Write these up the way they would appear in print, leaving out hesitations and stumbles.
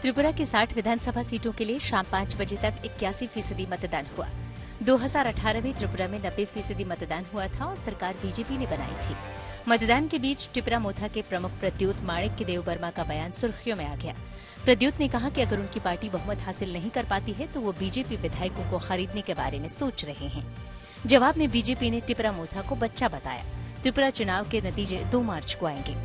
त्रिपुरा की 60 विधानसभा सीटों के लिए शाम 5 बजे तक 81% मतदान हुआ। 2018 में त्रिपुरा में 90% मतदान हुआ था और सरकार बीजेपी ने बनाई थी। मतदान के बीच टिपरा मोथा के प्रमुख प्रद्योत माणिक्य देव वर्मा का बयान सुर्खियों में आ गया। प्रद्योत ने कहा कि अगर उनकी पार्टी बहुमत हासिल नहीं कर पाती है तो वो बीजेपी विधायकों को खरीदने के बारे में सोच रहे हैं। जवाब में बीजेपी ने टिपरा मोथा को बच्चा बताया। त्रिपुरा चुनाव के नतीजे 2 मार्च को आएंगे।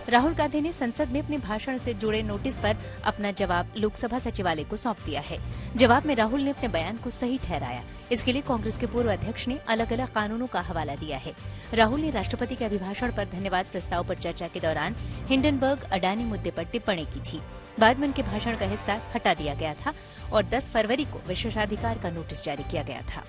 राहुल गांधी ने संसद में अपने भाषण से जुड़े नोटिस पर अपना जवाब लोकसभा सचिवालय को सौंप दिया है। जवाब में राहुल ने अपने बयान को सही ठहराया। इसके लिए कांग्रेस के पूर्व अध्यक्ष ने अलग अलग कानूनों का हवाला दिया है। राहुल ने राष्ट्रपति के अभिभाषण पर धन्यवाद प्रस्ताव पर चर्चा के दौरान हिंडनबर्ग अडानी मुद्दे पर टिप्पणी की थी। बाद में उनके भाषण का हिस्सा हटा दिया गया था और 10 फरवरी को विशेषाधिकार का नोटिस जारी किया गया था।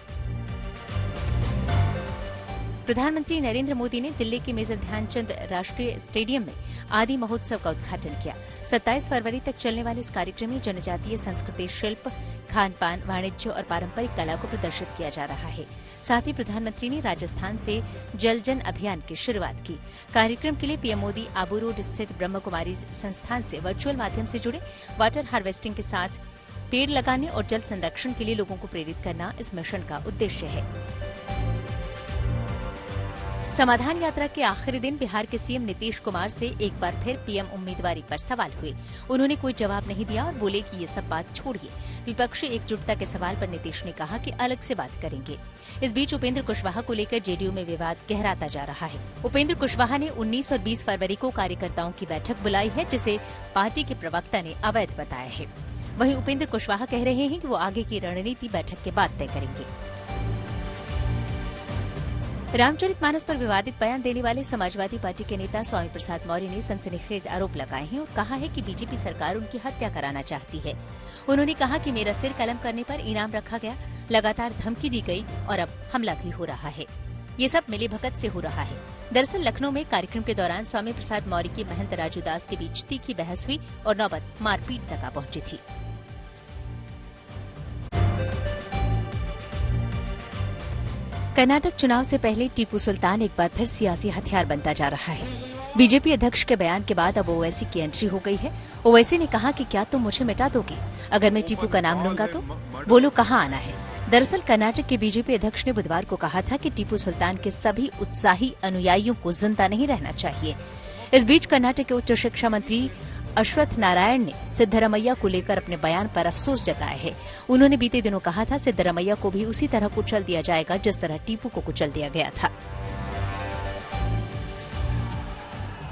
प्रधानमंत्री नरेंद्र मोदी ने दिल्ली के मेजर ध्यानचंद राष्ट्रीय स्टेडियम में आदि महोत्सव का उद्घाटन किया। 27 फरवरी तक चलने वाले इस कार्यक्रम में जनजातीय संस्कृति, शिल्प, खान पान, वाणिज्य और पारंपरिक कला को प्रदर्शित किया जा रहा है। साथ ही प्रधानमंत्री ने राजस्थान से जल जन अभियान की शुरुआत की। कार्यक्रम के लिए पीएम मोदी आबू रोड स्थित ब्रह्म कुमारी संस्थान से वर्चुअल माध्यम से जुड़े। वाटर हार्वेस्टिंग के साथ पेड़ लगाने और जल संरक्षण के लिए लोगों को प्रेरित करना इस मिशन का उद्देश्य है। समाधान यात्रा के आखिरी दिन बिहार के सीएम नीतीश कुमार से एक बार फिर पीएम उम्मीदवारी पर सवाल हुए। उन्होंने कोई जवाब नहीं दिया और बोले कि ये सब बात छोड़िए। विपक्षी एकजुटता के सवाल पर नीतीश ने कहा कि अलग से बात करेंगे। इस बीच उपेंद्र कुशवाहा को लेकर जेडीयू में विवाद गहराता जा रहा है। उपेंद्र कुशवाहा ने 19 और 20 फरवरी को कार्यकर्ताओं की बैठक बुलाई है, जिसे पार्टी के प्रवक्ता ने अवैध बताया है। वहीं उपेंद्र कुशवाहा कह रहे हैं कि वो आगे की रणनीति बैठक के बाद तय करेंगे। रामचरितमानस पर विवादित बयान देने वाले समाजवादी पार्टी के नेता स्वामी प्रसाद मौर्य ने सनसनीखेज आरोप लगाए हैं और कहा है कि बीजेपी सरकार उनकी हत्या कराना चाहती है। उन्होंने कहा कि मेरा सिर कलम करने पर इनाम रखा गया, लगातार धमकी दी गई और अब हमला भी हो रहा है। ये सब मिलीभगत से हो रहा है। दरअसल लखनऊ में कार्यक्रम के दौरान स्वामी प्रसाद मौर्य की महंत राजू दास के बीच तीखी बहस हुई और नौबत मारपीट तक आ पहुंची थी। कर्नाटक चुनाव से पहले टीपू सुल्तान एक बार फिर सियासी हथियार बनता जा रहा है। बीजेपी अध्यक्ष के बयान के बाद अब ओवैसी की एंट्री हो गई है। ओवैसी ने कहा कि क्या तुम मुझे मिटा दोगे अगर मैं टीपू का नाम लूंगा तो? बोलो कहाँ आना है। दरअसल कर्नाटक के बीजेपी अध्यक्ष ने बुधवार को कहा था कि टीपू सुल्तान के सभी उत्साही अनुयायियों को जिंदा नहीं रहना चाहिए। इस बीच कर्नाटक के उच्च शिक्षा मंत्री अश्वत्थ नारायण ने सिद्धरमैया को लेकर अपने बयान पर अफसोस जताया है। उन्होंने बीते दिनों कहा था सिद्धरमैया को भी उसी तरह कुचल दिया जाएगा जिस तरह टीपू को कुचल दिया गया था।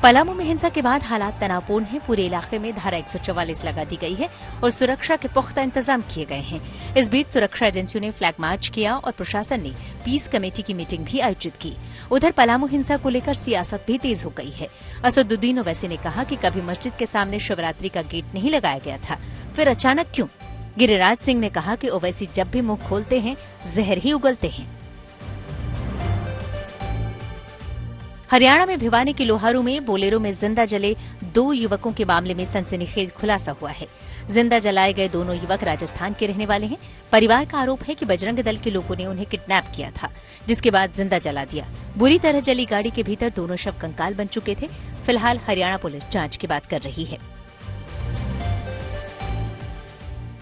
पलामू में हिंसा के बाद हालात तनावपूर्ण हैं। पूरे इलाके में धारा 144 लगा दी गई है और सुरक्षा के पुख्ता इंतजाम किए गए हैं। इस बीच सुरक्षा एजेंसियों ने फ्लैग मार्च किया और प्रशासन ने पीस कमेटी की मीटिंग भी आयोजित की। उधर पलामू हिंसा को लेकर सियासत भी तेज हो गई है। असदुद्दीन ओवैसी ने कहा कि कभी मस्जिद के सामने शिवरात्रि का गेट नहीं लगाया गया था, फिर अचानक क्यों? गिरिराज सिंह ने कहा कि ओवैसी जब भी मुंह खोलते हैं जहर ही उगलते हैं। हरियाणा में भिवानी के लोहारू में बोलेरो में जिंदा जले 2 युवकों के मामले में सनसनीखेज खुलासा हुआ है। जिंदा जलाए गए दोनों युवक राजस्थान के रहने वाले हैं। परिवार का आरोप है कि बजरंग दल के लोगों ने उन्हें किडनैप किया था, जिसके बाद जिंदा जला दिया। बुरी तरह जली गाड़ी के भीतर दोनों शव कंकाल बन चुके थे। फिलहाल हरियाणा पुलिस जांच की बात कर रही है।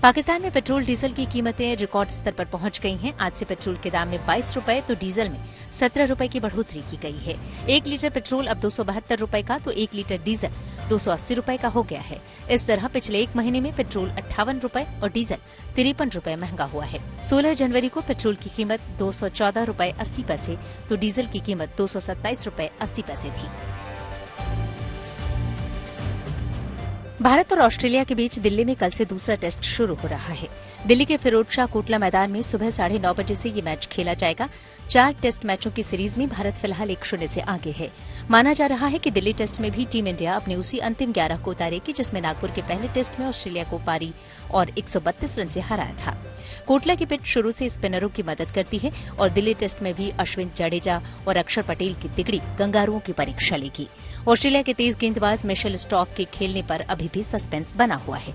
पाकिस्तान में पेट्रोल डीजल की कीमतें रिकॉर्ड स्तर पर पहुंच गई हैं। आज से पेट्रोल के दाम में 22 रुपए तो डीजल में 17 रुपए की बढ़ोतरी की गई है। 1 लीटर पेट्रोल अब 272 रुपए का तो 1 लीटर डीजल 280 रुपए का हो गया है। इस तरह पिछले 1 महीने में पेट्रोल 58 रुपए और डीजल 53 रुपए महंगा हुआ है। 16 जनवरी को पेट्रोल की कीमत 214 रुपए 80 पैसे तो डीजल की कीमत 227 रुपए 80 पैसे थी। भारत और ऑस्ट्रेलिया के बीच दिल्ली में कल से दूसरा टेस्ट शुरू हो रहा है। दिल्ली के फिरोजशाह कोटला मैदान में सुबह 9:30 बजे से ये मैच खेला जाएगा। 4 टेस्ट मैचों की सीरीज में भारत फिलहाल 1-0 से आगे है। माना जा रहा है कि दिल्ली टेस्ट में भी टीम इंडिया अपने उसी अंतिम 11 को उतारेगी जिसमें नागपुर के पहले टेस्ट में ऑस्ट्रेलिया को पारी और 132 रन से हराया था। कोटला की पिच शुरू से स्पिनरों की मदद करती है और दिल्ली टेस्ट में भी अश्विन, जडेजा और अक्षर पटेल की तिगड़ी कंगारुओं की परीक्षा लेगी। ऑस्ट्रेलिया के तेज गेंदबाज मिशेल स्टॉक के खेलने पर अभी भी सस्पेंस बना हुआ है।